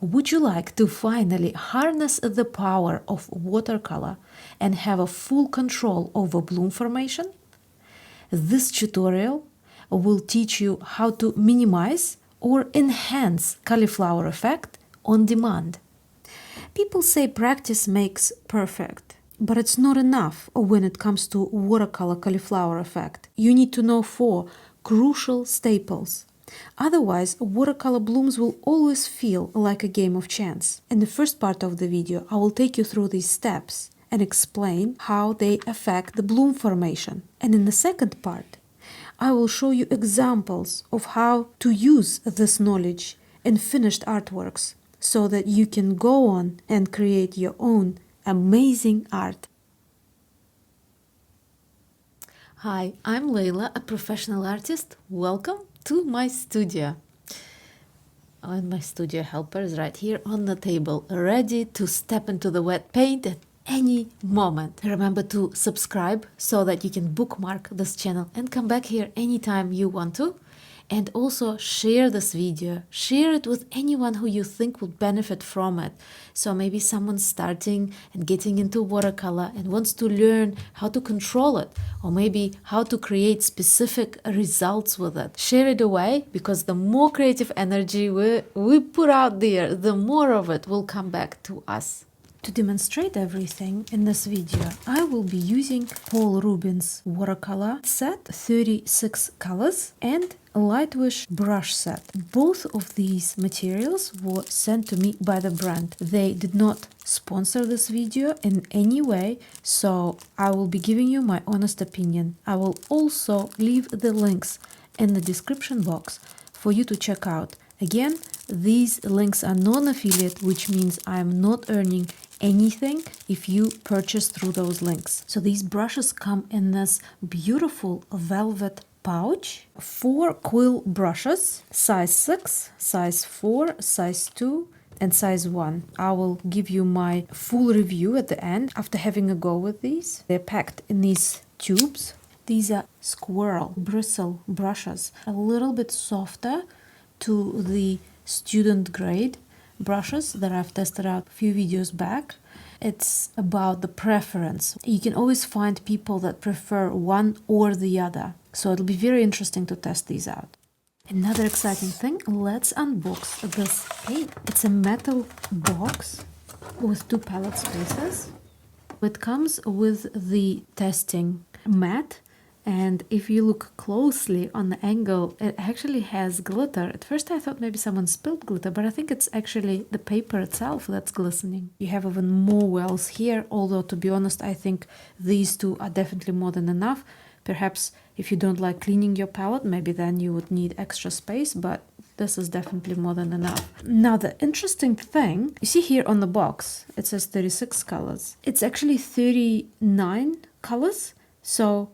Would you like to finally harness the power of watercolor and have a full control over bloom formation? This tutorial will teach you how to minimize or enhance cauliflower effect on demand. People say practice makes perfect, but it's not enough when it comes to watercolor cauliflower effect. You need to know 4 crucial staples. Otherwise, watercolor blooms will always feel like a game of chance. In the first part of the video, I will take you through these steps and explain how they affect the bloom formation. And in the second part, I will show you examples of how to use this knowledge in finished artworks so that you can go on and create your own amazing art. Hi, I'm Leila, a professional artist. Welcome to my studio. And my studio helper is right here on the table, ready to step into the wet paint at any moment. Remember to subscribe so that you can bookmark this channel and come back here anytime you want to. And also share this video, share it with anyone who you think would benefit from it. So maybe someone's starting and getting into watercolor and wants to learn how to control it, or maybe how to create specific results with it. Share it away, because the more creative energy we put out there, the more of it will come back to us. To demonstrate everything in this video, I will be using Paul Rubens Watercolor set, 36 colors, and a Lightwish brush set. Both of these materials were sent to me by the brand. They did not sponsor this video in any way, so I will be giving you my honest opinion. I will also leave the links in the description box for you to check out. Again, these links are non-affiliate, which means I'm not earning anything if you purchase through those links. So these brushes come in this beautiful velvet pouch. 4 quill brushes, size 6, size 4, size 2, and size 1. I will give you my full review at the end after having a go with these. They're packed in these tubes. These are squirrel bristle brushes, a little bit softer to the student grade brushes that I've tested out a few videos back. It's about the preference. You can always find people that prefer one or the other. So it'll be very interesting to test these out. Another exciting thing, let's unbox this paint. It's a metal box with 2 palette spaces. It comes with the testing mat. And if you look closely on the angle, it actually has glitter. At first I thought maybe someone spilled glitter, but I think it's actually the paper itself that's glistening. You have even more wells here, although to be honest, I think these 2 are definitely more than enough. Perhaps if you don't like cleaning your palette, maybe then you would need extra space, but this is definitely more than enough. Now the interesting thing, you see here on the box, it says 36 colors. It's actually 39 colors, so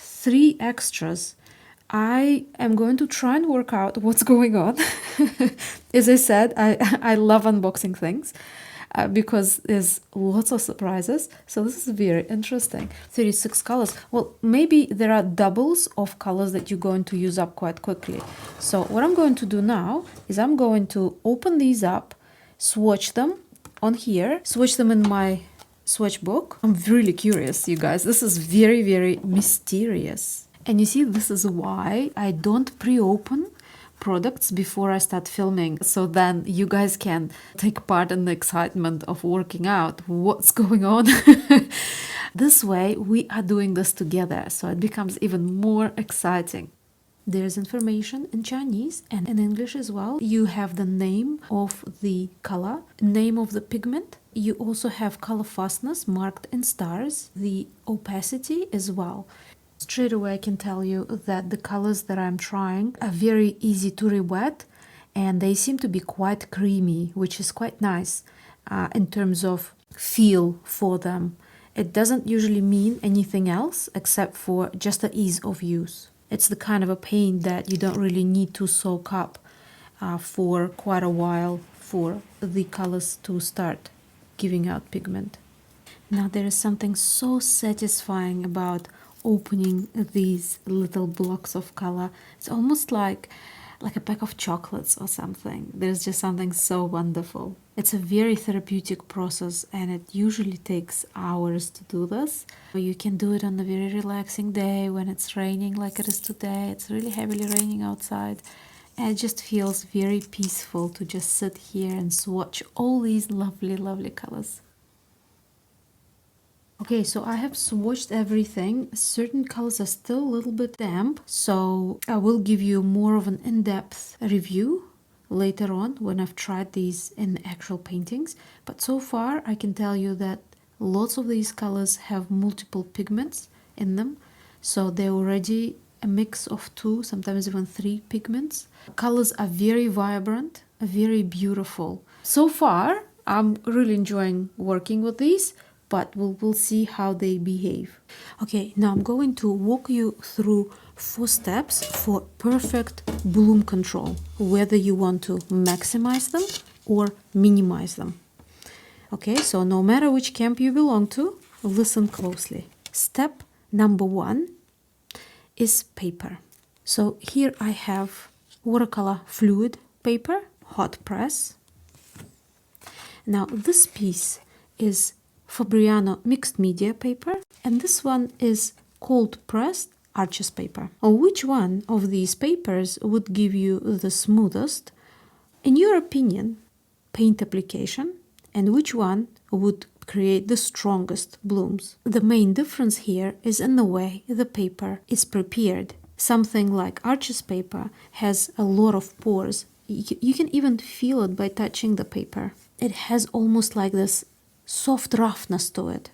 3 extras. I am going to try and work out what's going on. As I said, I love unboxing things because there's lots of surprises. So this is very interesting. 36 colors. Well, maybe there are doubles of colors that you're going to use up quite quickly. So what I'm going to do now is I'm going to open these up, swatch them on here, swatch them in my swatch book. I'm really curious, you guys. This is very, very mysterious. And you see, this is why I don't pre-open products before I start filming, so then you guys can take part in the excitement of working out what's going on. This way, we are doing this together, so it becomes even more exciting. There's information in Chinese and in English as well. You have the name of the color, name of the pigment. You also have color fastness marked in stars, the opacity as well. Straight away I can tell you that the colors that I'm trying are very easy to re-wet, and they seem to be quite creamy, which is quite nice in terms of feel for them. It doesn't usually mean anything else except for just the ease of use. It's the kind of a paint that you don't really need to soak up for quite a while for the colors to start giving out pigment. Now there is something so satisfying about opening these little blocks of color. It's almost like like a pack of chocolates or something. There's just something so wonderful. It's a very therapeutic process, and it usually takes hours to do this. You can do it on a very relaxing day when it's raining like it is today. It's really heavily raining outside. And it just feels very peaceful to just sit here and swatch all these lovely, lovely colors. Okay, so I have swatched everything. Certain colors are still a little bit damp, so I will give you more of an in-depth review later on when I've tried these in actual paintings. But so far, I can tell you that lots of these colors have multiple pigments in them, so they're already a mix of 2, sometimes even 3 pigments. Colors are very vibrant, very beautiful. So far, I'm really enjoying working with these, but we'll see how they behave. Okay, now I'm going to walk you through 4 steps for perfect bloom control, whether you want to maximize them or minimize them. Okay, so no matter which camp you belong to, listen closely. Step number 1 is paper. So here I have watercolor fluid paper, hot press. Now this piece is Fabriano mixed media paper, and this one is cold pressed Arches paper. Which one of these papers would give you the smoothest, in your opinion, paint application, and which one would create the strongest blooms? The main difference here is in the way the paper is prepared. Something like Arches paper has a lot of pores. You can even feel it by touching the paper. It has almost like this soft roughness to it.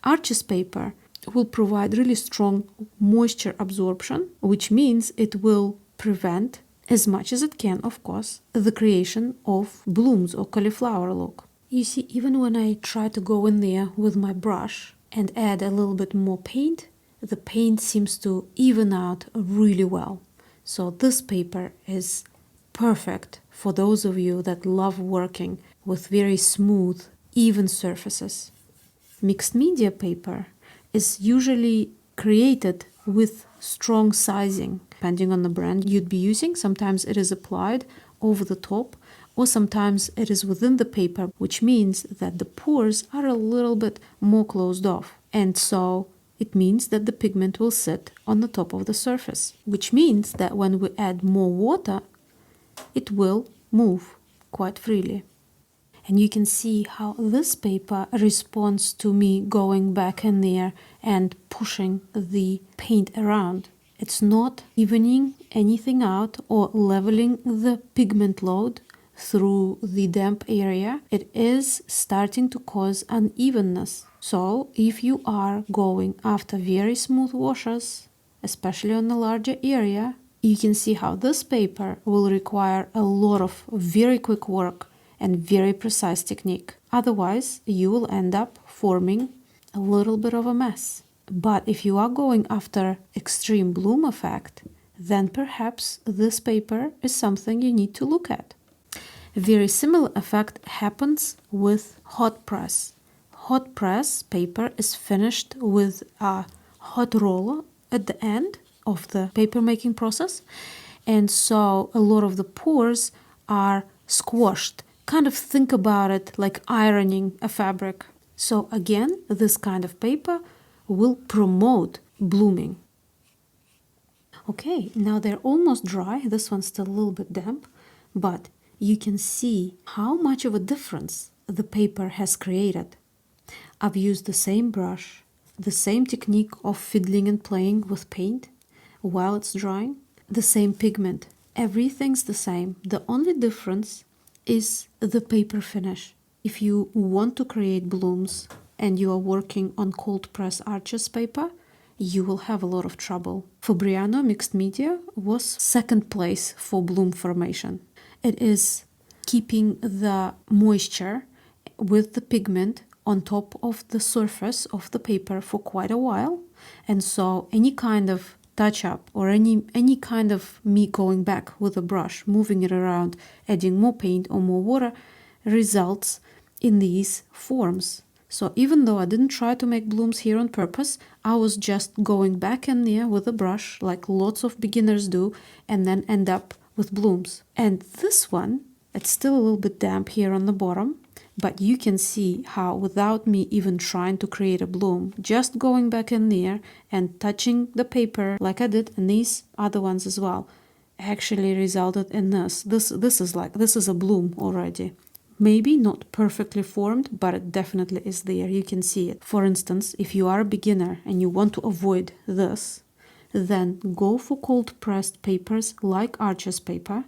Arches paper will provide really strong moisture absorption, which means it will prevent, as much as it can, of course, the creation of blooms or cauliflower look. You see, even when I try to go in there with my brush and add a little bit more paint, the paint seems to even out really well. So this paper is perfect for those of you that love working with very smooth, even surfaces. Mixed media paper is usually created with strong sizing. Depending on the brand you'd be using, sometimes it is applied over the top, or sometimes it is within the paper, which means that the pores are a little bit more closed off. And so it means that the pigment will sit on the top of the surface, which means that when we add more water, it will move quite freely. And you can see how this paper responds to me going back in there and pushing the paint around. It's not evening anything out or leveling the pigment load through the damp area. It is starting to cause unevenness. So if you are going after very smooth washes, especially on a larger area, you can see how this paper will require a lot of very quick work and very precise technique. Otherwise, you will end up forming a little bit of a mess. But if you are going after extreme bloom effect, then perhaps this paper is something you need to look at. A very similar effect happens with hot press. Hot press paper is finished with a hot roller at the end of the paper making process, and so a lot of the pores are squashed. Kind of think about it like ironing a fabric. So again, this kind of paper will promote blooming. Okay, now they're almost dry. This one's still a little bit damp, but you can see how much of a difference the paper has created. I've used the same brush, the same technique of fiddling and playing with paint while it's drying, the same pigment. Everything's the same. The only difference is the paper finish. If you want to create blooms and you are working on cold press Arches paper, you will have a lot of trouble. Fabriano mixed media was second place for bloom formation. It is keeping the moisture with the pigment on top of the surface of the paper for quite a while, and so any kind of touch up or any kind of me going back with a brush, moving it around, adding more paint or more water results in these forms. So even though I didn't try to make blooms here on purpose, I was just going back in there with a brush like lots of beginners do, and then end up with blooms. And this one, it's still a little bit damp here on the bottom, but you can see how without me even trying to create a bloom, just going back in there and touching the paper like I did and these other ones as well, actually resulted in this. This is a bloom already. Maybe not perfectly formed, but it definitely is there. You can see it. For instance, if you are a beginner and you want to avoid this, then go for cold pressed papers like Arches paper.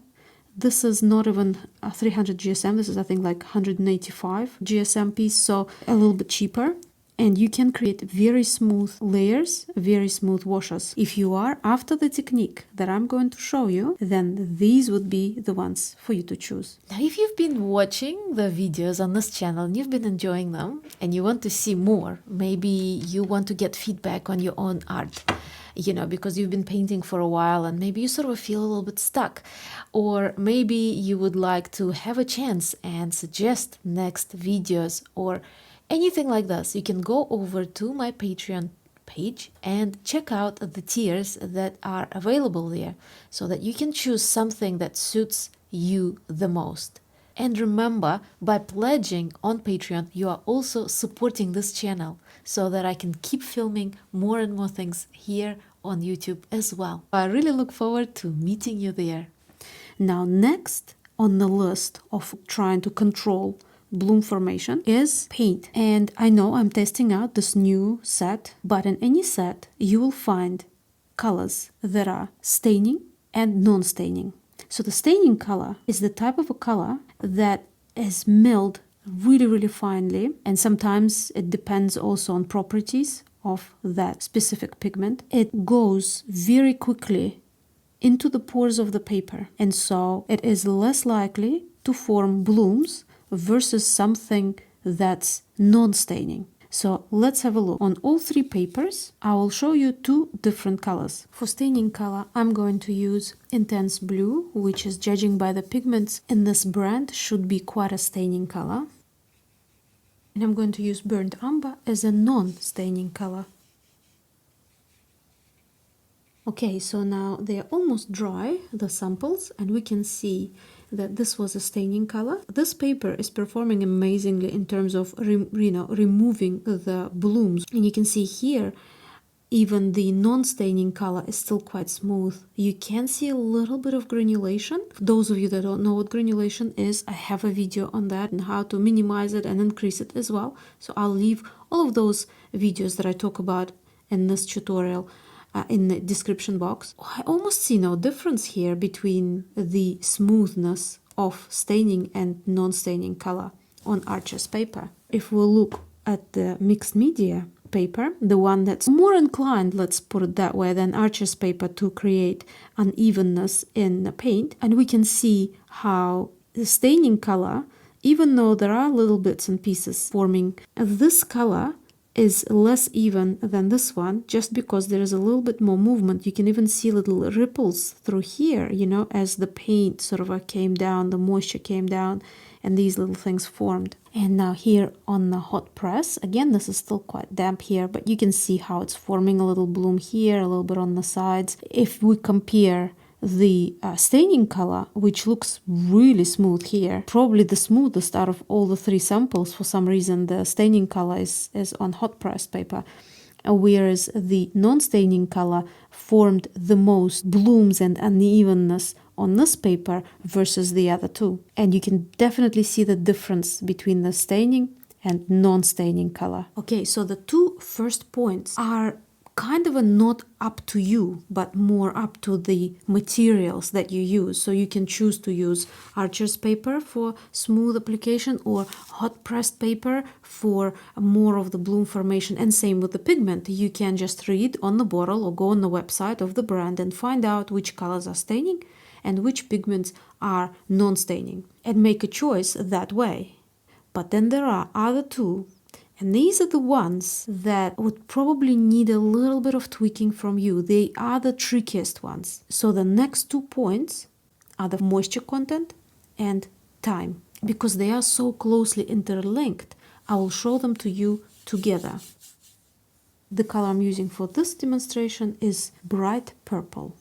This is not even a 300 GSM. This is, I think, like 185 GSM piece, so a little bit cheaper. And you can create very smooth layers, very smooth washes. If you are after the technique that I'm going to show you, then these would be the ones for you to choose. Now, if you've been watching the videos on this channel and you've been enjoying them and you want to see more, maybe you want to get feedback on your own art, because you've been painting for a while and maybe you sort of feel a little bit stuck, or maybe you would like to have a chance and suggest next videos or anything like this, you can go over to my Patreon page and check out the tiers that are available there so that you can choose something that suits you the most. And remember, by pledging on Patreon, you are also supporting this channel so that I can keep filming more and more things here on YouTube as well. I really look forward to meeting you there. Now, next on the list of trying to control bloom formation is paint. And I know I'm testing out this new set, but in any set, you will find colors that are staining and non-staining. So the staining color is the type of a color that is milled really, really finely. And sometimes it depends also on properties of that specific pigment. It goes very quickly into the pores of the paper. And so it is less likely to form blooms versus something that's non-staining. So let's have a look. On all three papers, I will show you two different colors. For staining color, I'm going to use Intense Blue, which is, judging by the pigments in this brand, should be quite a staining color. And I'm going to use Burnt Umber as a non-staining color. Okay, so now they're almost dry, the samples, and we can see that this was a staining color. This paper is performing amazingly in terms of removing the blooms. And you can see here, even the non-staining color is still quite smooth. You can see a little bit of granulation. For those of you that don't know what granulation is, I have a video on that and how to minimize it and increase it as well. So I'll leave all of those videos that I talk about in this tutorial in the description box. I almost see no difference here between the smoothness of staining and non-staining color on Arches paper. If we look at the mixed media paper, the one that's more inclined, let's put it that way, than Arches paper to create unevenness in the paint, and we can see how the staining color, even though there are little bits and pieces forming, this color is less even than this one, just because there is a little bit more movement. You can even see little ripples through here, as the paint sort of came down, the moisture came down, and these little things formed. And now here on the hot press, again, this is still quite damp here, but you can see how it's forming a little bloom here, a little bit on the sides. If we compare the staining color, which looks really smooth here, probably the smoothest out of all the three samples. For some reason, the staining color is on hot pressed paper, whereas the non-staining color formed the most blooms and unevenness on this paper versus the other two. And you can definitely see the difference between the staining and non-staining color. Okay, so the two first points are kind of not up to you, but more up to the materials that you use. So you can choose to use Arches paper for smooth application or hot pressed paper for more of the bloom formation. And same with the pigment. You can just read on the bottle or go on the website of the brand and find out which colors are staining and which pigments are non-staining and make a choice that way. But then there are other two, and these are the ones that would probably need a little bit of tweaking from you. They are the trickiest ones. So the next 2 points are the moisture content and time. Because they are so closely interlinked, I will show them to you together. The color I'm using for this demonstration is bright purple.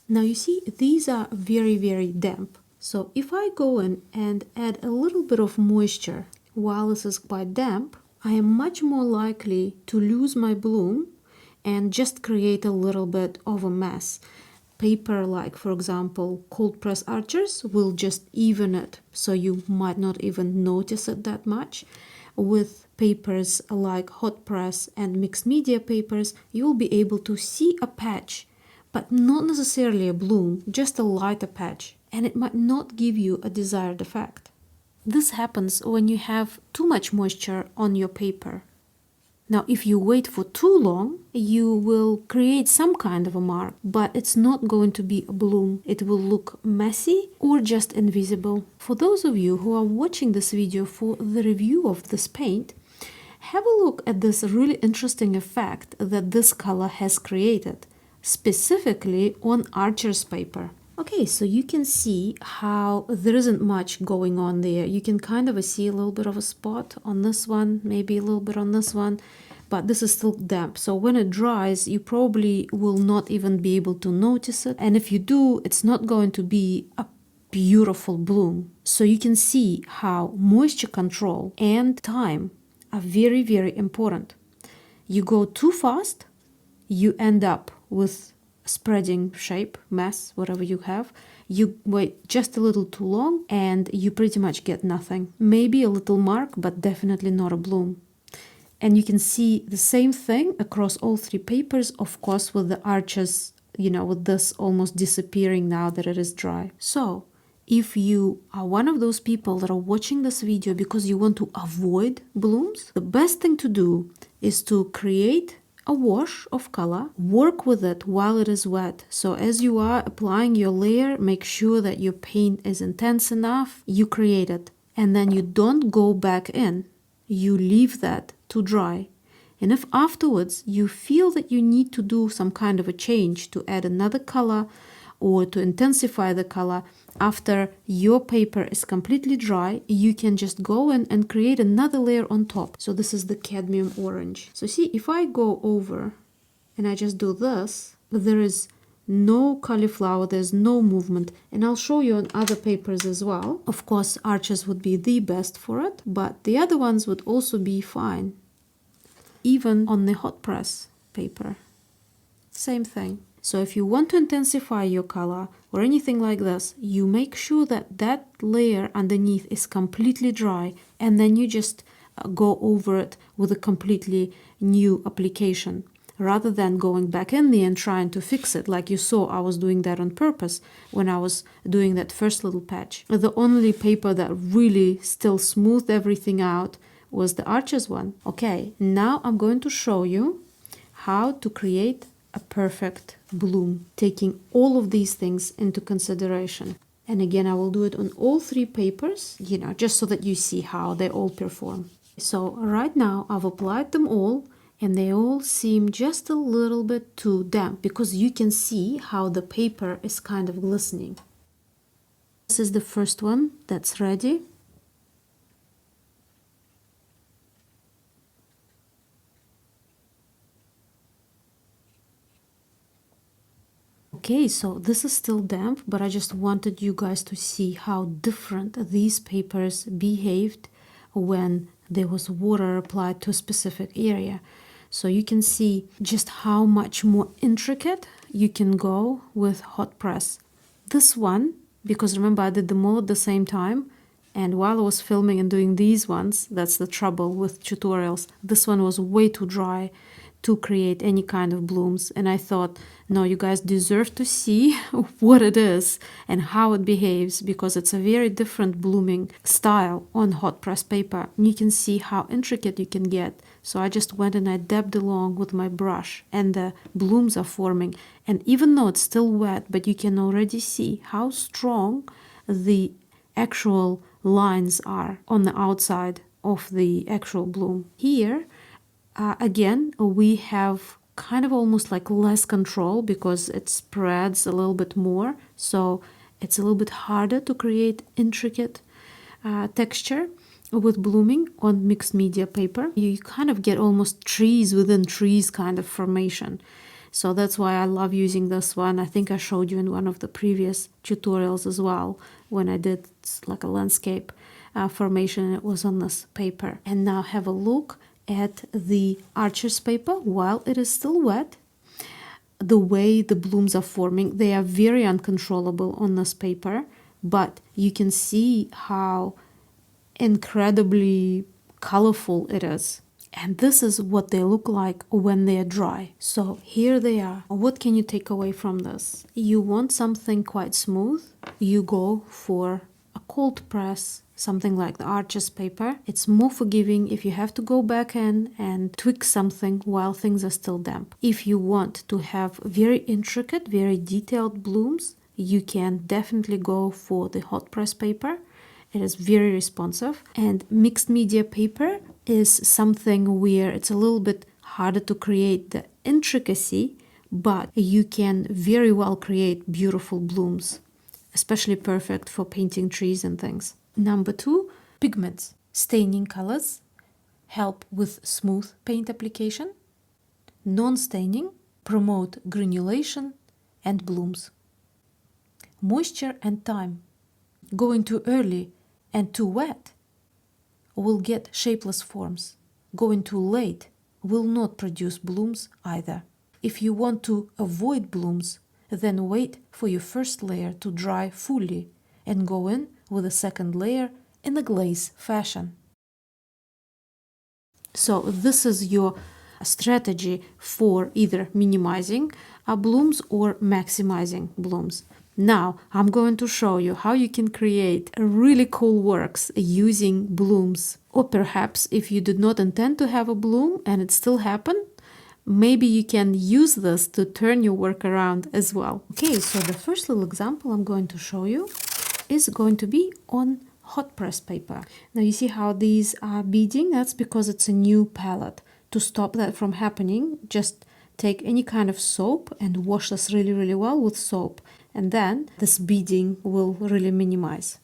Now you see, these are very, very damp. So if I go in and add a little bit of moisture while this is quite damp, I am much more likely to lose my bloom and just create a little bit of a mess. Paper like, for example, cold press archers will just even it, so you might not even notice it that much. With papers like hot press and mixed media papers, you will be able to see a patch, but not necessarily a bloom, just a lighter patch, and it might not give you a desired effect. This happens when you have too much moisture on your paper. Now, if you wait for too long, you will create some kind of a mark, but it's not going to be a bloom. It will look messy or just invisible. For those of you who are watching this video for the review of this paint, have a look at this really interesting effect that this color has created, specifically on Archer's paper. Okay, so you can see how there isn't much going on there. You can kind of see a little bit of a spot on this one, maybe a little bit on this one, but this is still damp. So when it dries, you probably will not even be able to notice it. And if you do, it's not going to be a beautiful bloom. So you can see how moisture control and time are very, very important. You go too fast, you end up with spreading shape, mess, whatever you have. You wait just a little too long and you pretty much get nothing. Maybe a little mark, but definitely not a bloom. And you can see the same thing across all three papers, of course, with the arches, with this almost disappearing now that it is dry. So if you are one of those people that are watching this video because you want to avoid blooms, the best thing to do is to create a wash of color, work with it while it is wet. So as you are applying your layer, make sure that your paint is intense enough, you create it, and then you don't go back in. You leave that to dry. And if afterwards you feel that you need to do some kind of a change to add another color or to intensify the color, after your paper is completely dry, you can just go in and create another layer on top. So this is the cadmium orange. So see, if I go over and I just do this, there is no cauliflower, there's no movement. And I'll show you on other papers as well. Of course, arches would be the best for it, but the other ones would also be fine. Even on the hot press paper, same thing. So if you want to intensify your color or anything like this, you make sure that that layer underneath is completely dry, and then you just go over it with a completely new application, rather than going back in there and trying to fix it. Like you saw, I was doing that on purpose when I was doing that first little patch. The only paper that really still smoothed everything out was the Arches one. Okay, now I'm going to show you how to create a perfect bloom, taking all of these things into consideration. And again, I will do it on all three papers, just so that you see how they all perform. So right now I've applied them all, and they all seem just a little bit too damp, because you can see how the paper is kind of glistening. This is the first one that's ready. Okay, so this is still damp, but I just wanted you guys to see how different these papers behaved when there was water applied to a specific area. So you can see just how much more intricate you can go with hot press. This one, because remember I did them all at the same time, and while I was filming and doing these ones, that's the trouble with tutorials, this one was way too dry to create any kind of blooms. And I thought, no, you guys deserve to see what it is and how it behaves, because it's a very different blooming style on hot press paper. And you can see how intricate you can get. So I just went and I dabbed along with my brush, and the blooms are forming. And even though it's still wet, but you can already see how strong the actual lines are on the outside of the actual bloom. Here, again, we have kind of almost like less control because it spreads a little bit more. So it's a little bit harder to create intricate texture with blooming on mixed media paper. You kind of get almost trees within trees kind of formation. So that's why I love using this one. I think I showed you in one of the previous tutorials as well when I did like a landscape formation. It was on this paper. And now have a look at the Arches paper while it is still wet. The way the blooms are forming, they are very uncontrollable on this paper, but you can see how incredibly colorful it is. And this is what they look like when they are dry. So here they are. What can you take away from this? You want something quite smooth, you go for a cold press, something like the Arches paper. It's more forgiving if you have to go back in and tweak something while things are still damp. If you want to have very intricate, very detailed blooms, you can definitely go for the hot press paper. It is very responsive. And mixed media paper is something where it's a little bit harder to create the intricacy, but you can very well create beautiful blooms, especially perfect for painting trees and things. Number 2, pigments. Staining colors help with smooth paint application. Non-staining promote granulation and blooms. Moisture and time. Going too early and too wet will get shapeless forms. Going too late will not produce blooms either. If you want to avoid blooms, then wait for your first layer to dry fully and go in with a second layer in a glaze fashion. So this is your strategy for either minimizing blooms or maximizing blooms. Now I'm going to show you how you can create really cool works using blooms. Or perhaps if you did not intend to have a bloom and it still happened, maybe you can use this to turn your work around as well. Okay, so the first little example I'm going to show you is going to be on hot press paper. Now you see how these are beading? That's because it's a new palette. To stop that from happening, just take any kind of soap and wash this really, really well with soap. And then this beading will really minimize.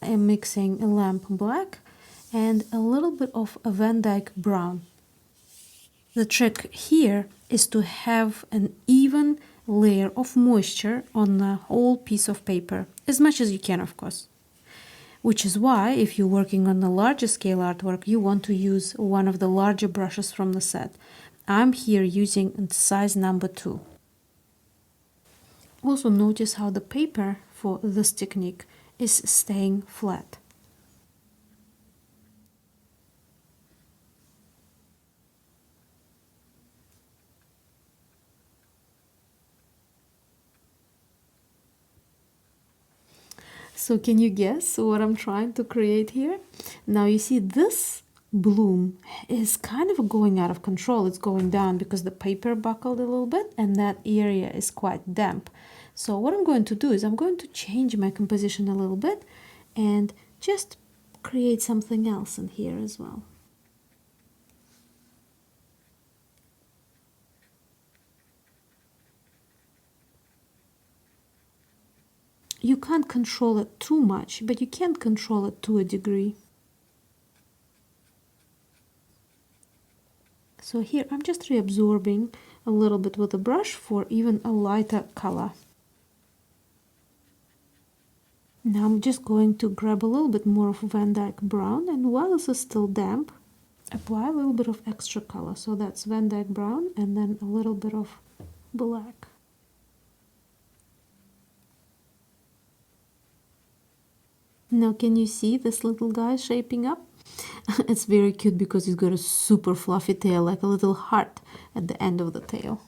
I'm mixing a lamp black and a little bit of a Van Dyke brown. The trick here is to have an even layer of moisture on the whole piece of paper, as much as you can, of course. Which is why, if you're working on the larger scale artwork, you want to use one of the larger brushes from the set. I'm here using size number 2. Also notice how the paper for this technique is staying flat. So can you guess what I'm trying to create here? Now you see this bloom is kind of going out of control. It's going down because the paper buckled a little bit and that area is quite damp. So what I'm going to do is I'm going to change my composition a little bit and just create something else in here as well. You can't control it too much, but you can't control it to a degree. So here I'm just reabsorbing a little bit with a brush for even a lighter color. Now I'm just going to grab a little bit more of Van Dyke brown, and while this is still damp, apply a little bit of extra color. So that's Van Dyke brown and then a little bit of black. Now can you see this little guy shaping up? It's very cute because he's got a super fluffy tail, like a little heart at the end of the tail.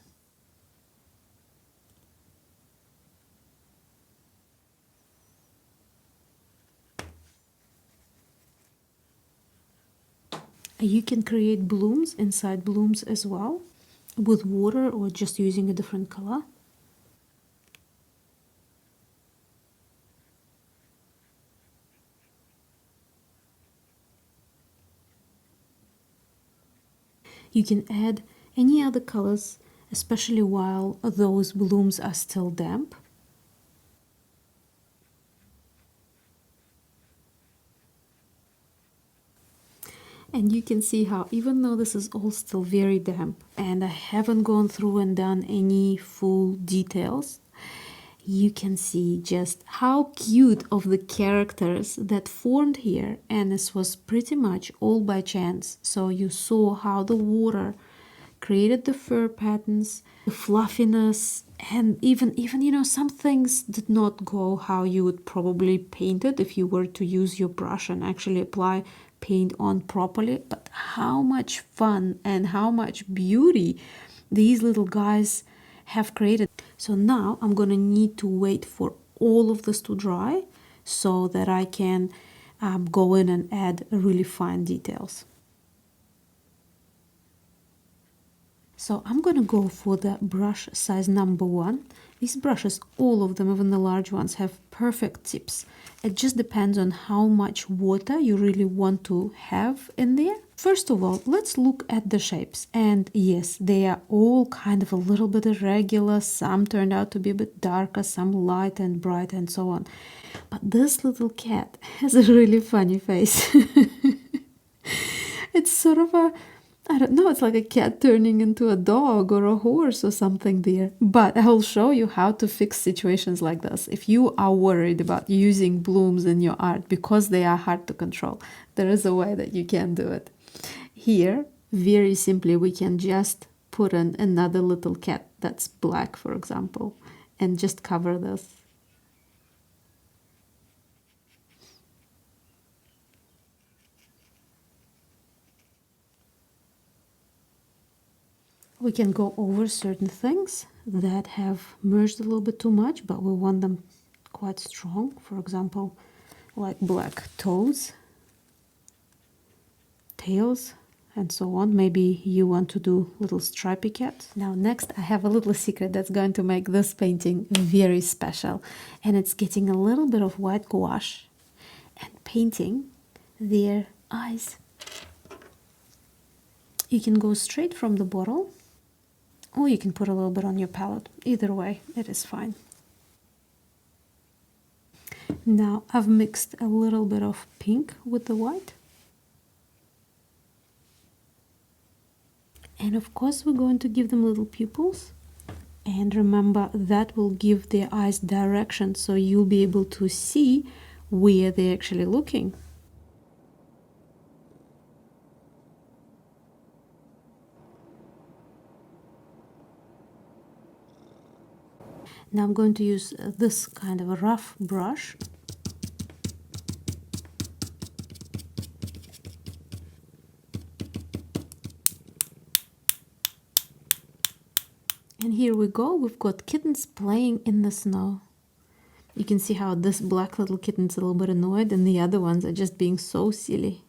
You can create blooms inside blooms as well, with water or just using a different color. You can add any other colors, especially while those blooms are still damp. And you can see how even though this is all still very damp and I haven't gone through and done any full details, you can see just how cute of the characters that formed here, and this was pretty much all by chance. So you saw how the water created the fur patterns, the fluffiness, and even you know, some things did not go how you would probably paint it if you were to use your brush and actually apply paint on properly. But how much fun and how much beauty these little guys have created. So now I'm gonna need to wait for all of this to dry so that I can go in and add really fine details. So I'm gonna go for the brush size number 1. These brushes, all of them, even the large ones, have perfect tips. It just depends on how much water you really want to have in there. First of all, let's look at the shapes. And yes, they are all kind of a little bit irregular. Some turned out to be a bit darker, some light and bright and so on. But this little cat has a really funny face. It's sort of a, I don't know, it's like a cat turning into a dog or a horse or something there. But I'll show you how to fix situations like this. If you are worried about using blooms in your art because they are hard to control, there is a way that you can do it. Here, very simply, we can just put in another little cat that's black, for example, and just cover this. We can go over certain things that have merged a little bit too much, but we want them quite strong. For example, like black toes, tails, and so on. Maybe you want to do little stripy cats. Now next I have a little secret that's going to make this painting very special, and it's getting a little bit of white gouache and painting their eyes. You can go straight from the bottle, or you can put a little bit on your palette. Either way, it is fine. Now I've mixed a little bit of pink with the white. And of course we're going to give them little pupils. And remember, that will give their eyes direction, so you'll be able to see where they're actually looking. Now I'm going to use this kind of a rough brush. And here we go, we've got kittens playing in the snow. You can see how this black little kitten's a little bit annoyed and the other ones are just being so silly.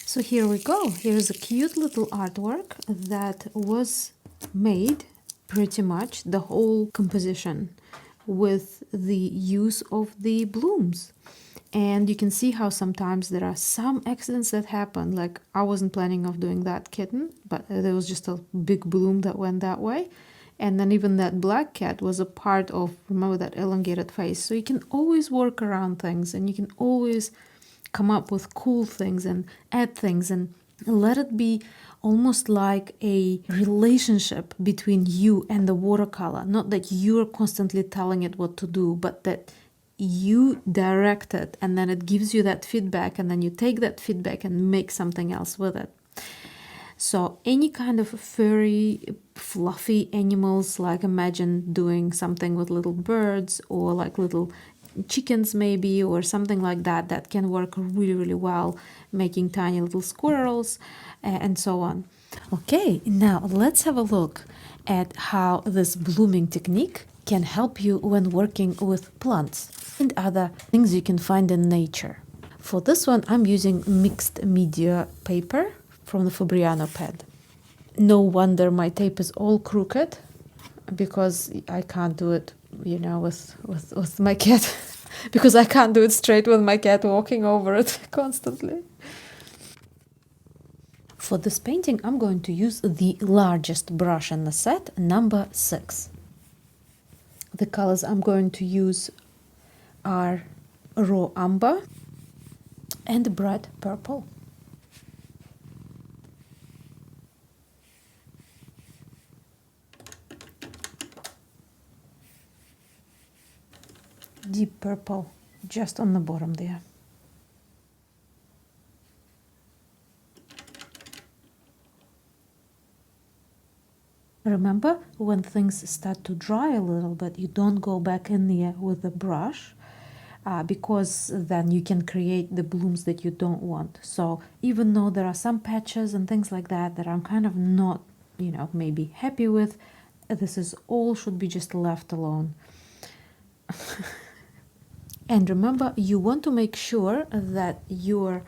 So here we go. Here's a cute little artwork that was made pretty much the whole composition with the use of the blooms. And you can see how sometimes there are some accidents that happen. Like I wasn't planning of doing that kitten, but there was just a big bloom that went that way. And then even that black cat was a part of, remember, that elongated face. So you can always work around things, and you can always come up with cool things and add things and let it be almost like a relationship between you and the watercolor. Not that you're constantly telling it what to do, but that you direct it, and then it gives you that feedback, and then you take that feedback and make something else with it. So any kind of furry, fluffy animals, like imagine doing something with little birds or like little chickens maybe, or something like that, that can work really, really well, making tiny little squirrels and so on. Okay, now let's have a look at how this blooming technique can help you when working with plants and other things you can find in nature. For this one, I'm using mixed media paper from the Fabriano pad. No wonder my tape is all crooked, because I can't do it, you know, with my cat, because I can't do it straight with my cat walking over it constantly. For this painting, I'm going to use the largest brush in the set, number 6. The colors I'm going to use are raw umber and bright purple. Deep purple just on the bottom there. Remember, when things start to dry a little bit, you don't go back in there with the brush because then you can create the blooms that you don't want. So even though there are some patches and things like that that I'm kind of not, maybe happy with, this is all should be just left alone. And remember, you want to make sure that your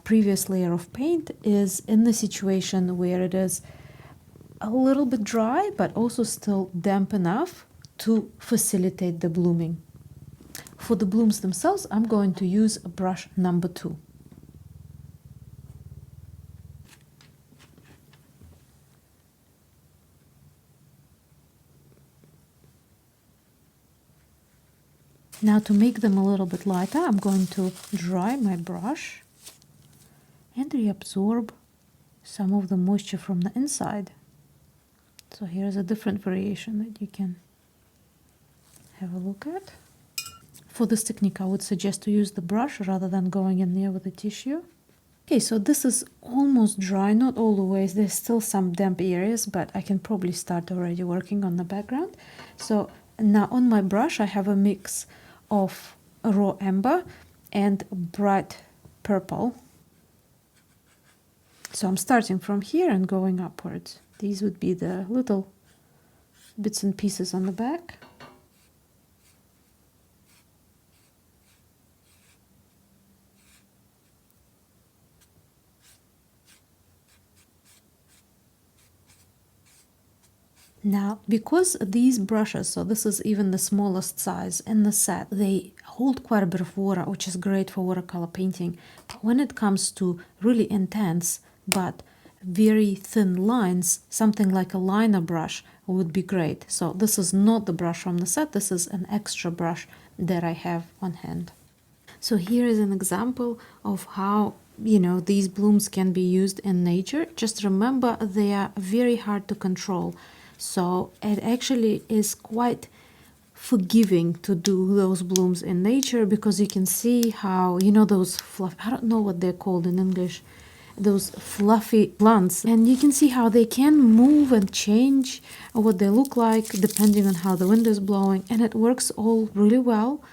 previous layer of paint is in the situation where it is a little bit dry, but also still damp enough to facilitate the blooming. For the blooms themselves, I'm going to use brush number 2. Now to make them a little bit lighter, I'm going to dry my brush and reabsorb some of the moisture from the inside. So here's a different variation that you can have a look at. For this technique, I would suggest to use the brush rather than going in there with a tissue. Okay, so this is almost dry, not all the ways. There's still some damp areas, but I can probably start already working on the background. So now on my brush, I have a mix of raw amber and bright purple. So I'm starting from here and going upwards. These would be the little bits and pieces on the back. Now, because these brushes, so this is even the smallest size in the set, they hold quite a bit of water, which is great for watercolor painting. But when it comes to really intense but very thin lines, something like a liner brush would be great. So this is not the brush from the set, this is an extra brush that I have on hand. So here is an example of how these blooms can be used in nature. Just remember, they are very hard to control. So it actually is quite forgiving to do those blooms in nature, because you can see how, those fluff, I don't know what they're called in English, those fluffy plants, and you can see how they can move and change what they look like depending on how the wind is blowing, and it works all really well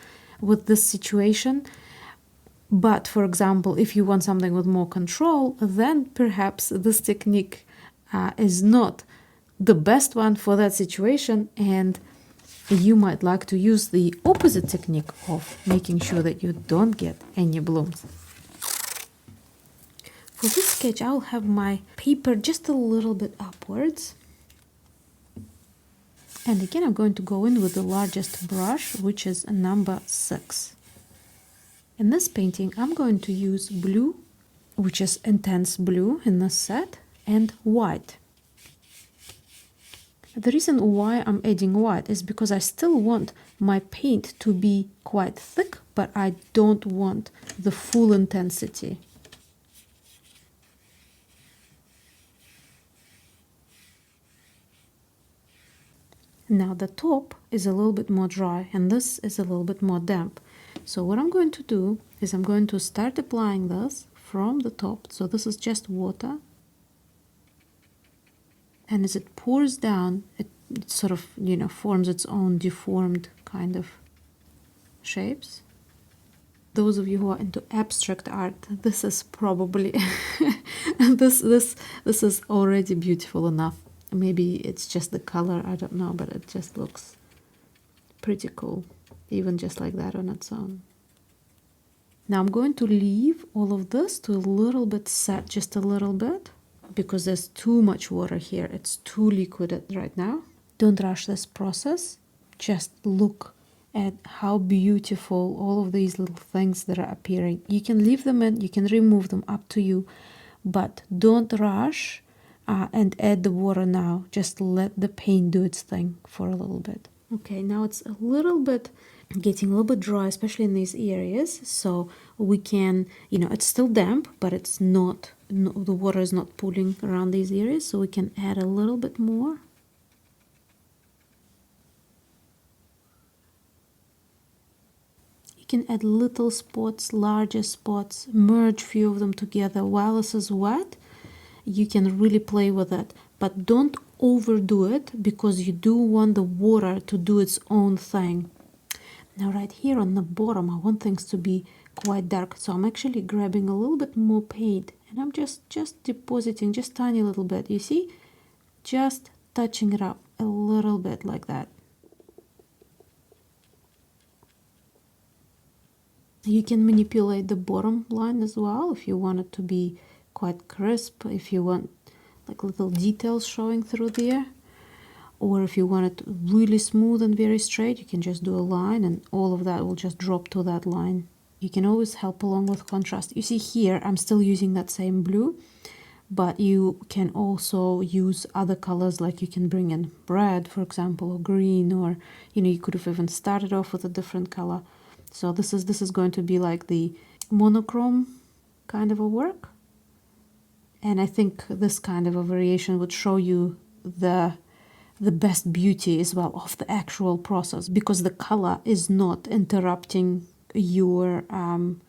with this situation. But for example, if you want something with more control, then perhaps this technique is not the best one for that situation, and you might like to use the opposite technique of making sure that you don't get any blooms. For this sketch, I'll have my paper just a little bit upwards. And again, I'm going to go in with the largest brush, which is number 6. In this painting, I'm going to use blue, which is intense blue in this set, and white. The reason why I'm adding white is because I still want my paint to be quite thick, but I don't want the full intensity. Now the top is a little bit more dry and this is a little bit more damp. So what I'm going to do is I'm going to start applying this from the top. So this is just water. And as it pours down, it sort of, forms its own deformed kind of shapes. Those of you who are into abstract art, this is probably, this is already beautiful enough. Maybe it's just the color, I don't know, but it just looks pretty cool, even just like that on its own. Now I'm going to leave all of this to a little bit set, just a little bit, because there's too much water here. It's too liquid right now. Don't rush this process. Just look at how beautiful all of these little things that are appearing. You can leave them in, you can remove them, up to you, but don't rush and add the water now. Just let the paint do its thing for a little bit. Okay, now it's a little bit getting a little bit dry, especially in these areas. So we can, it's still damp, but it's not, no, the water is not pooling around these areas. So we can add a little bit more. You can add little spots, larger spots, merge few of them together while this is wet. You can really play with it, but don't overdo it because you do want the water to do its own thing. Now right here on the bottom I want things to be quite dark, so I'm actually grabbing a little bit more paint and I'm just depositing just tiny little bit, you see, just touching it up a little bit like that. You can manipulate the bottom line as well if you want it to be quite crisp, if you want like little details showing through there, or if you want it really smooth and very straight, you can just do a line and all of that will just drop to that line. You can always help along with contrast. You see here I'm still using that same blue, but you can also use other colors, like you can bring in red, for example, or green, or you could have even started off with a different color. So this is going to be like the monochrome kind of a work. And I think this kind of a variation would show you the best beauty as well of the actual process, because the color is not interrupting your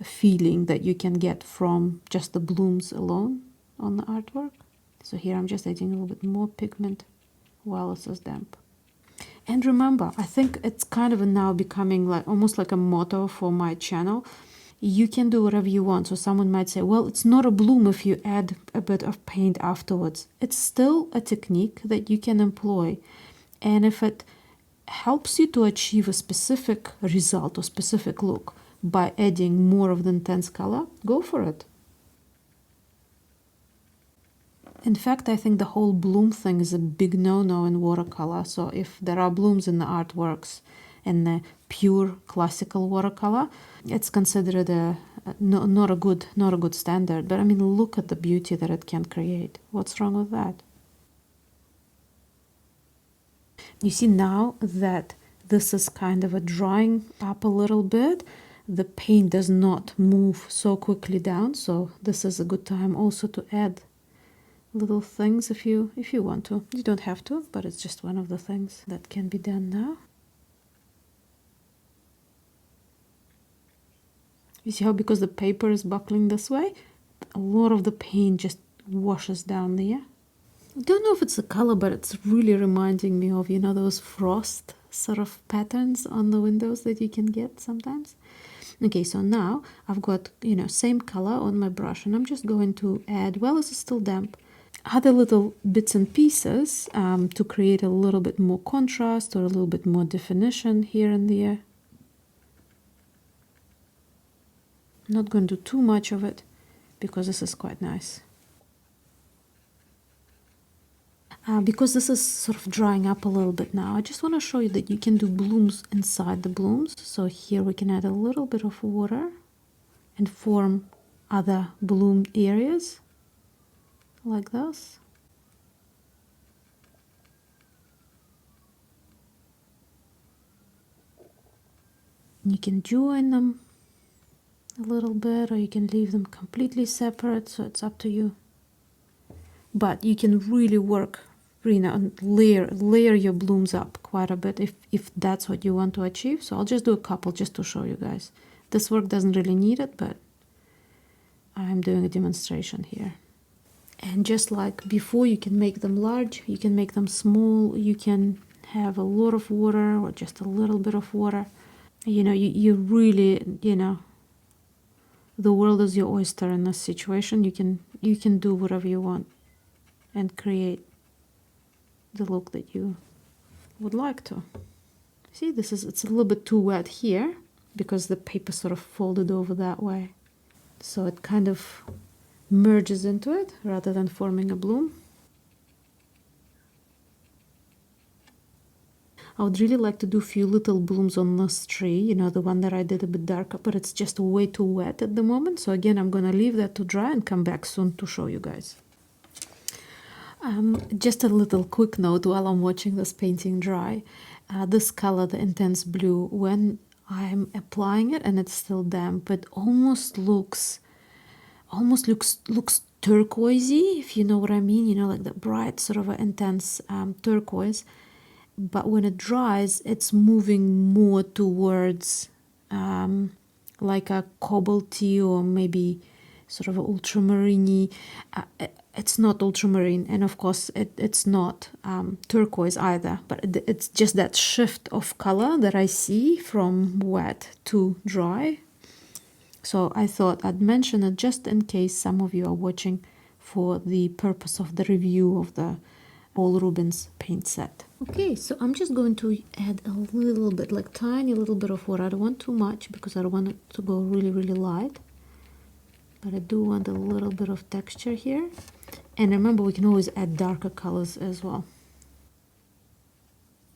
feeling that you can get from just the blooms alone on the artwork. So here I'm just adding a little bit more pigment while this is damp. And remember, I think it's kind of now becoming like almost like a motto for my channel. You can do whatever you want. So someone might say, well, it's not a bloom if you add a bit of paint afterwards. It's still a technique that you can employ. And if it helps you to achieve a specific result or specific look by adding more of the intense color, go for it. In fact, I think the whole bloom thing is a big no-no in watercolor. So if there are blooms in the artworks in the pure classical watercolor, it's considered not a good standard. But I mean, look at the beauty that it can create. What's wrong with that? You see now that this is kind of a drying up a little bit, the paint does not move so quickly down. So this is a good time also to add little things if you want to. You don't have to, but it's just one of the things that can be done now. You see how, because the paper is buckling this way, a lot of the paint just washes down there. I don't know if it's the color, but it's really reminding me of, those frost sort of patterns on the windows that you can get sometimes. Okay, so now I've got, same color on my brush, and I'm just going to add, well, this is still damp, other little bits and pieces to create a little bit more contrast or a little bit more definition here and there. I'm not going to do too much of it because this is quite nice. Because this is sort of drying up a little bit now, I just want to show you that you can do blooms inside the blooms. So here we can add a little bit of water and form other bloom areas like this. You can join them a little bit, or you can leave them completely separate, so it's up to you. But you can really work, and layer your blooms up quite a bit if that's what you want to achieve. So I'll just do a couple just to show you guys. This work doesn't really need it, but I'm doing a demonstration here. And just like before, you can make them large, you can make them small, you can have a lot of water or just a little bit of water. You really, the world is your oyster in this situation. You can do whatever you want and create the look that you would like to. See, it's a little bit too wet here because the paper sort of folded over that way. So it kind of merges into it rather than forming a bloom. I would really like to do a few little blooms on this tree, the one that I did a bit darker, but it's just way too wet at the moment. So again, I'm going to leave that to dry and come back soon to show you guys. Just a little quick note while I'm watching this painting dry. This color, the intense blue, when I'm applying it and it's still damp, it almost looks turquoisey, if you know what I mean, you know, like the bright sort of intense turquoise. But when it dries, it's moving more towards like a cobalty or maybe sort of ultramarine. It's not ultramarine, and of course it's not turquoise either, but it's just that shift of color that I see from wet to dry. So I thought I'd mention it just in case some of you are watching for the purpose of the review of the Paul Rubens paint set. Okay, so I'm just going to add a little bit, like tiny little bit of water. I don't want too much because I don't want it to go really, really light. But I do want a little bit of texture here. And remember, we can always add darker colors as well.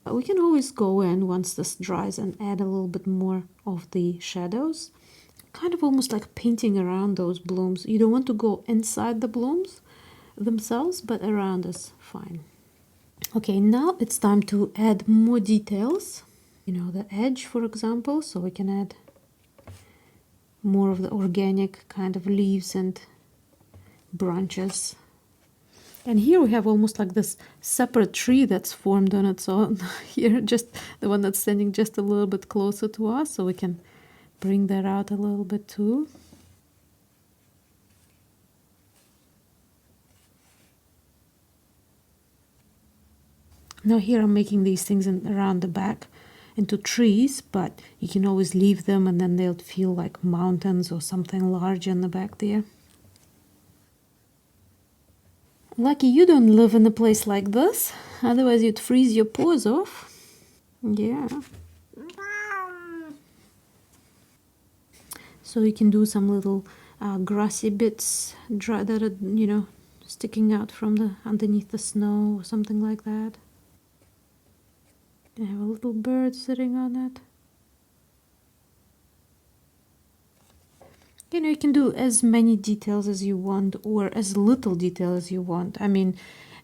But we can always go in once this dries and add a little bit more of the shadows. Kind of almost like painting around those blooms. You don't want to go inside the blooms themselves, but around is fine. Okay, now it's time to add more details. You know, the edge, for example, so we can add more of the organic kind of leaves and branches. And here we have almost like this separate tree that's formed on its own. Here, just the one that's standing just a little bit closer to us, so we can bring that out a little bit too. Now here I'm making these things around the back into trees, but you can always leave them and then they'll feel like mountains or something large in the back there. Lucky you don't live in a place like this, otherwise you'd freeze your paws off. Yeah. So you can do some little grassy bits dry that are, you know, sticking out from the underneath the snow or something like that. I have a little bird sitting on it. You know, you can do as many details as you want or as little detail as you want. I mean,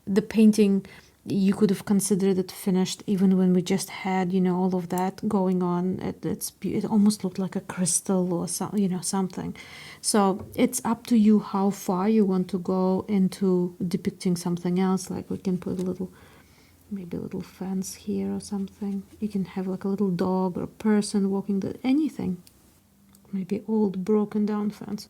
the painting, you could have considered it finished even when we just had, you know, all of that going on. It almost looked like a crystal or you know, something. So it's up to you how far you want to go into depicting something else. Like we can put maybe a little fence here or something. You can have like a little dog or a person walking, anything. Maybe old broken down fence.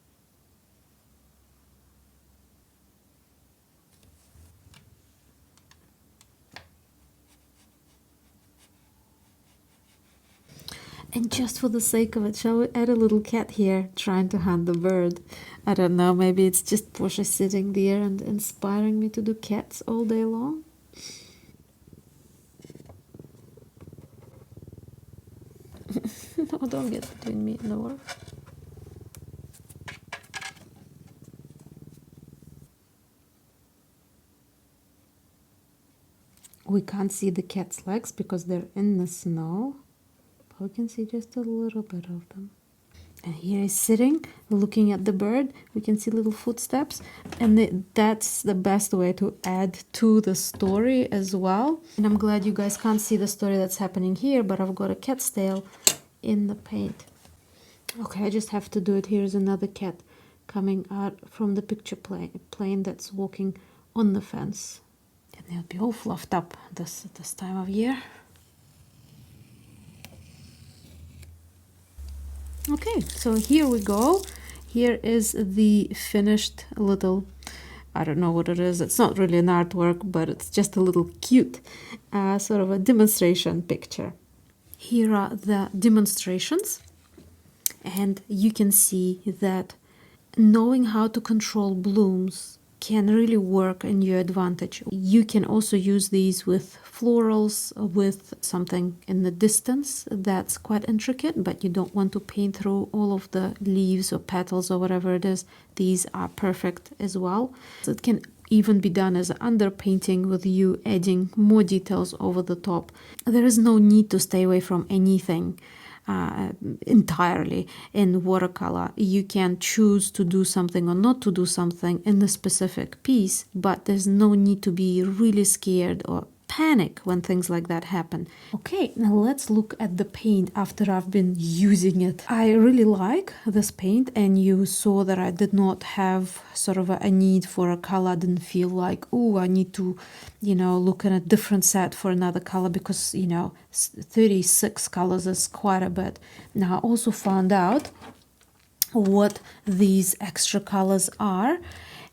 And just for the sake of it, shall we add a little cat here trying to hunt the bird? I don't know, maybe it's just Portia sitting there and inspiring me to do cats all day long. No, don't get between me and the water. We can't see the cat's legs because they're in the snow, but we can see just a little bit of them. And here he's sitting, looking at the bird. We can see little footsteps, and that's the best way to add to the story as well. And I'm glad you guys can't see the story that's happening here, but I've got a cat's tail in the paint. Okay, I just have to do it. Here's another cat coming out from the picture plane that's walking on the fence. And they'll be all fluffed up this time of year. Okay, so here we go. Here is the finished little, I don't know what it is. It's not really an artwork, but it's just a little cute sort of a demonstration picture. Here are the demonstrations, and you can see that knowing how to control blooms can really work in your advantage. You can also use these with florals, with something in the distance that's quite intricate, but you don't want to paint through all of the leaves or petals or whatever it is. These are perfect as well. So it can even be done as underpainting with you adding more details over the top. There is no need to stay away from anything. entirely in watercolor. You can choose to do something or not to do something in a specific piece, but there's no need to be really scared or panic when things like that happen. Okay, now let's look at the paint after I've been using it. I really like this paint, and you saw that I did not have sort of a need for a color. I didn't feel like, oh, I need to, look at a different set for another color, because, 36 colors is quite a bit. Now, I also found out what these extra colors are,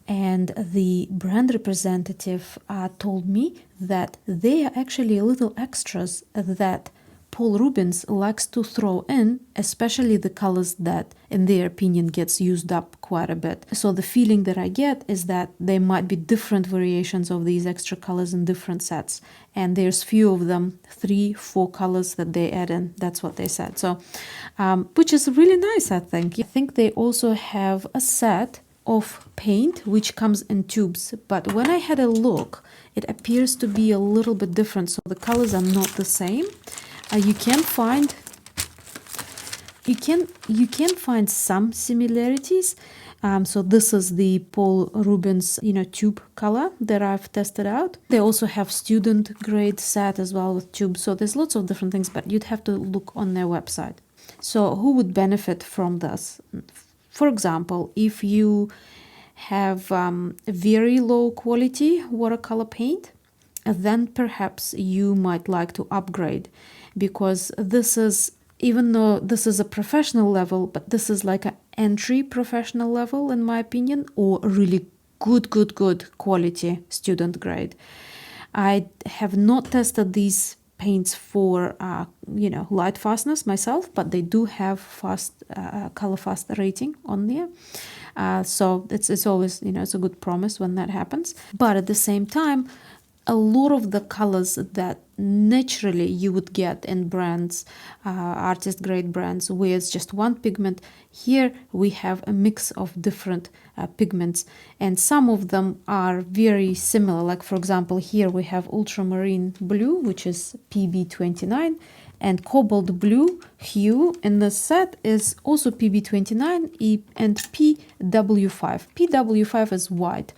and the brand representative told me that they are actually little extras that Paul Rubens likes to throw in, especially the colors that, in their opinion, gets used up quite a bit. So the feeling that I get is that there might be different variations of these extra colors in different sets, and there's few of them, 3-4 colors that they add in. That's what they said. So, which is really nice, I think. I think they also have a set of paint which comes in tubes, but when I had a look, it appears to be a little bit different, so the colors are not the same. You can find some similarities. So this is the Paul Rubens tube color that I've tested out. They also have student grade set as well with tubes, so there's lots of different things, but you'd have to look on their website. So who would benefit from this? For example, if you have very low quality watercolor paint, then perhaps you might like to upgrade, because this is, even though this is a professional level, but this is like an entry professional level, in my opinion, or really good quality student grade. I have not tested these paints for light fastness myself, but they do have color fast rating on there, so it's always it's a good promise when that happens. But at the same time, a lot of the colors that naturally you would get in brands, artist grade brands, where it's just one pigment, here we have a mix of different pigments, and some of them are very similar. Like, for example, here we have ultramarine blue, which is PB29, and cobalt blue hue in the set is also PB29 and PW5. PW5 is white.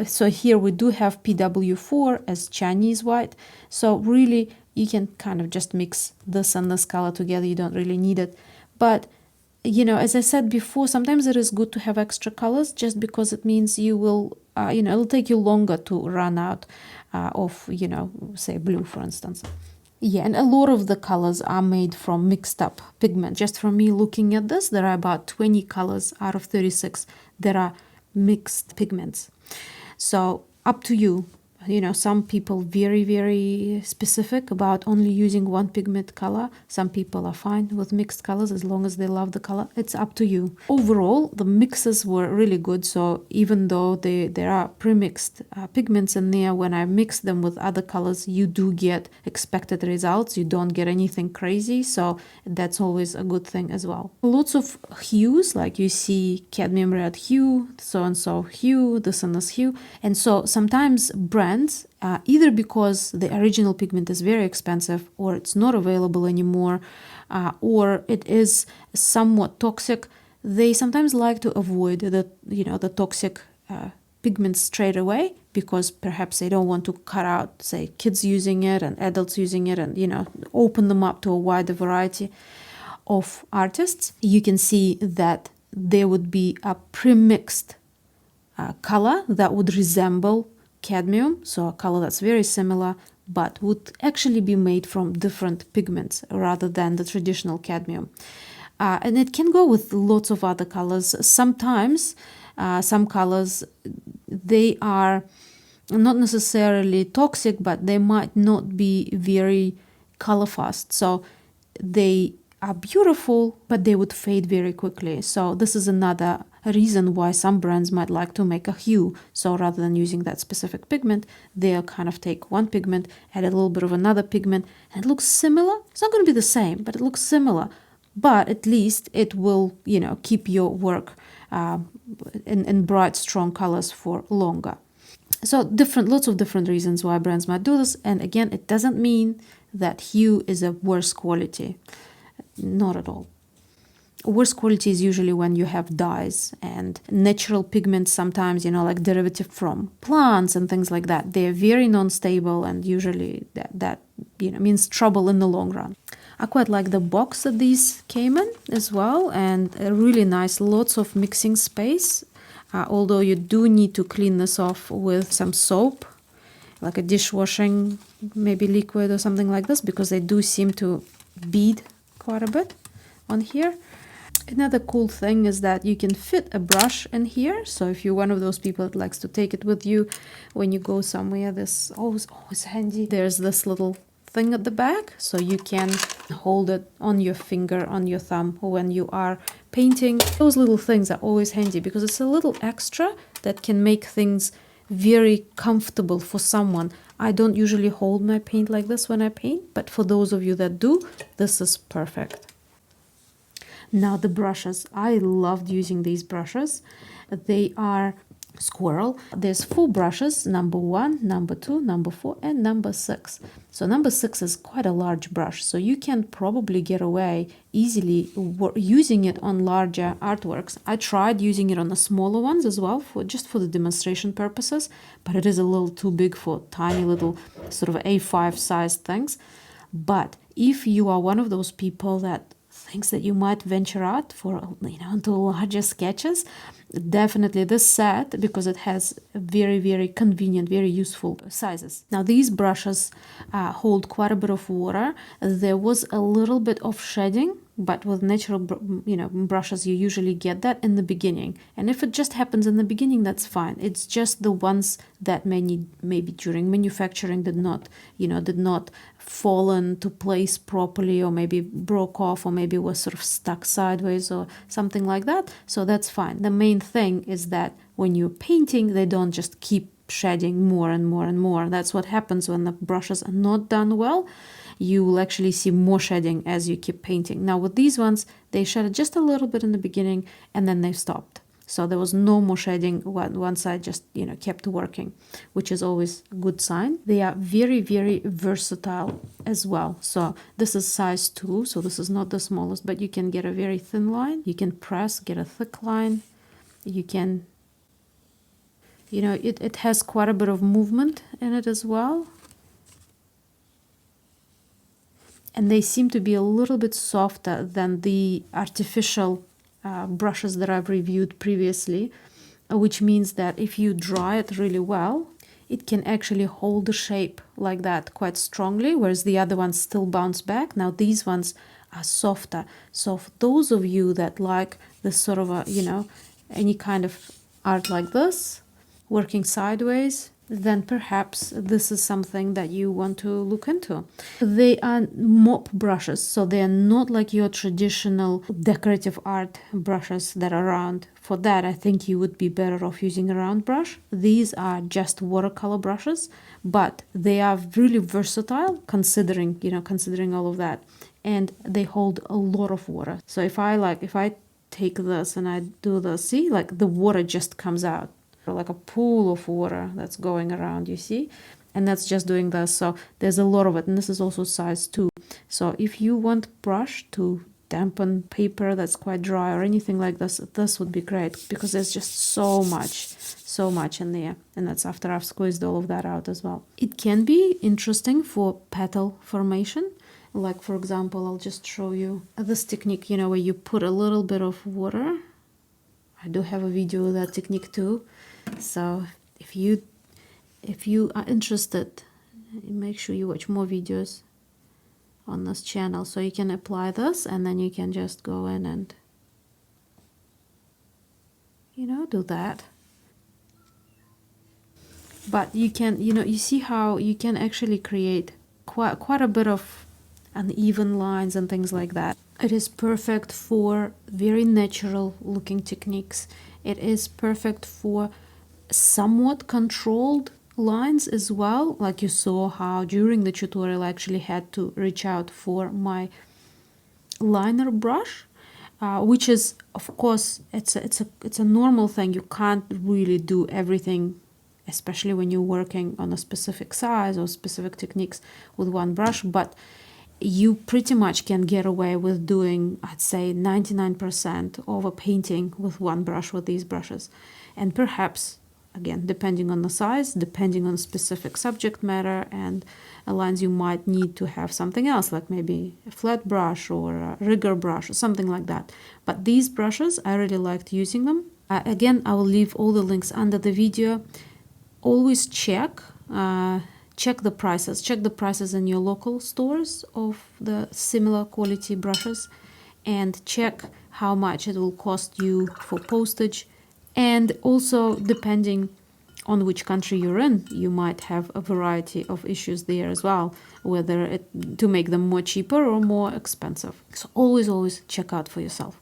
So here we do have PW4 as Chinese white. So really, you can kind of just mix this and this color together. You don't really need it. But, as I said before, sometimes it is good to have extra colors, just because it means you will, it'll take you longer to run out of, say blue, for instance. Yeah, and a lot of the colors are made from mixed up pigment. Just from me looking at this, there are about 20 colors out of 36 that are mixed pigments. So up to you. Some people very specific about only using one pigment color. Some people are fine with mixed colors as long as they love the color. It's up to you. Overall, the mixes were really good. So even though there are pre-mixed pigments in there, when I mix them with other colors, you do get expected results. You don't get anything crazy. So that's always a good thing as well. Lots of hues, like you see cadmium red hue, so-and-so hue, this and this hue. And so sometimes brands, either because the original pigment is very expensive, or it's not available anymore, or it is somewhat toxic, they sometimes like to avoid the toxic pigments straight away, because perhaps they don't want to cut out, say, kids using it and adults using it, and open them up to a wider variety of artists. You can see that there would be a pre-mixed color that would resemble cadmium, so a color that's very similar, but would actually be made from different pigments rather than the traditional cadmium. And it can go with lots of other colors. Sometimes some colors, they are not necessarily toxic, but they might not be very color fast. So they are beautiful, but they would fade very quickly. So this is another reason why some brands might like to make a hue. So rather than using that specific pigment, they'll kind of take one pigment, add a little bit of another pigment, and it looks similar. It's not going to be the same, but it looks similar. But at least it will, keep your work in bright, strong colors for longer. So lots of different reasons why brands might do this. And again, it doesn't mean that hue is a worse quality. not at all. Worst quality is usually when you have dyes and natural pigments, sometimes, like derivative from plants and things like that. They're very non-stable, and usually that means trouble in the long run. I quite like the box that these came in as well, and really nice, lots of mixing space. Although you do need to clean this off with some soap, like a dishwashing maybe liquid or something like this, because they do seem to bead quite a bit on here. Another cool thing is that you can fit a brush in here. So if you're one of those people that likes to take it with you when you go somewhere, this always handy. There's this little thing at the back, so you can hold it on your finger, on your thumb when you are painting. Those little things are always handy because it's a little extra that can make things very comfortable for someone. I don't usually hold my paint like this when I paint, but for those of you that do, this is perfect. Now the brushes, I loved using these brushes. They are squirrel. There's 4 brushes, number 1, number 2, number 4, and number 6. So number 6 is quite a large brush, so you can probably get away easily using it on larger artworks. I tried using it on the smaller ones as well, just for the demonstration purposes, but it is a little too big for tiny little sort of A5 sized things. But if you are one of those people that thinks that you might venture out for into larger sketches, definitely this set, because it has very, very convenient, very useful sizes. Now these brushes hold quite a bit of water. There was a little bit of shedding, but with natural brushes you usually get that in the beginning, and if it just happens in the beginning, that's fine. It's just the ones that maybe during manufacturing did not fall into place properly, or maybe broke off, or maybe was sort of stuck sideways or something like that. So that's fine. The main thing is that when you're painting, they don't just keep shedding more and more and more. That's what happens when the brushes are not done well. You will actually see more shedding as you keep painting. Now with these ones, they shedded just a little bit in the beginning and then they stopped. So there was no more shedding once I just kept working, which is always a good sign. They are very, very versatile as well. So this is size 2, so this is not the smallest, but you can get a very thin line. You can press, get a thick line. You can, it has quite a bit of movement in it as well. And they seem to be a little bit softer than the artificial brushes that I've reviewed previously, which means that if you dry it really well, it can actually hold the shape like that quite strongly, whereas the other ones still bounce back. Now these ones are softer. So for those of you that like this sort of any kind of art like this, working sideways, then perhaps this is something that you want to look into. They are mop brushes, so they are not like your traditional decorative art brushes that are round. For that, I think you would be better off using a round brush. These are just watercolor brushes, but they are really versatile considering all of that. And they hold a lot of water. So if I take this and I do this, see, like the water just comes out. Like a pool of water that's going around, you see, and that's just doing this. So there's a lot of it, and this is also size 2. So if you want brush to dampen paper that's quite dry or anything like this, this would be great, because there's just so much in there, and that's after I've squeezed all of that out as well. It can be interesting for petal formation. Like for example, I'll just show you this technique, where you put a little bit of water. I do have a video of that technique too. So if you are interested, make sure you watch more videos on this channel, so you can apply this, and then you can just go in and do that. But you can you see how you can actually create quite a bit of uneven lines and things like that. It is perfect for very natural looking techniques. It is perfect for somewhat controlled lines as well. Like you saw how during the tutorial I actually had to reach out for my liner brush, which is, of course, it's a normal thing. You can't really do everything, especially when you're working on a specific size or specific techniques with one brush, but you pretty much can get away with doing, I'd say, 99% of a painting with one brush, with these brushes. And perhaps, again, depending on the size, depending on specific subject matter and lines, you might need to have something else, like maybe a flat brush or a rigger brush or something like that. But these brushes, I really liked using them. Again, I will leave all the links under the video. Always check the prices. Check the prices in your local stores of the similar quality brushes, and check how much it will cost you for postage. And also, depending on which country you're in, you might have a variety of issues there as well, whether to make them more cheaper or more expensive. So always check out for yourself.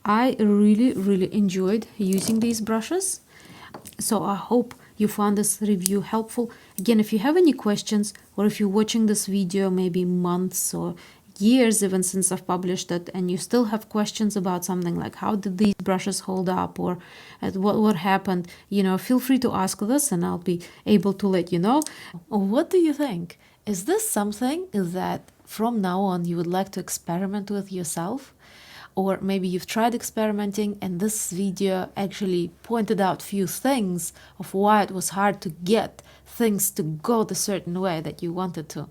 I really enjoyed using these brushes, so I hope you found this review helpful. Again, if you have any questions, or if you're watching this video maybe months or years even since I've published it, and you still have questions about something like how did these brushes hold up, or what happened, feel free to ask this and I'll be able to let you know. What do you think? Is this something that from now on you would like to experiment with yourself? Or maybe you've tried experimenting and this video actually pointed out few things of why it was hard to get things to go the certain way that you wanted to.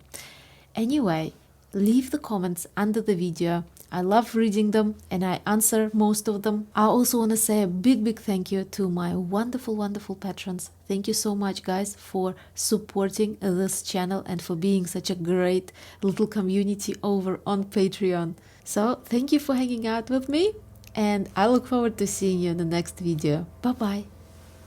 Anyway, leave the comments under the video. I love reading them and I answer most of them. I also want to say a big thank you to my wonderful patrons. Thank you so much, guys, for supporting this channel and for being such a great little community over on Patreon. So thank you for hanging out with me, and I look forward to seeing you in the next video. Bye bye.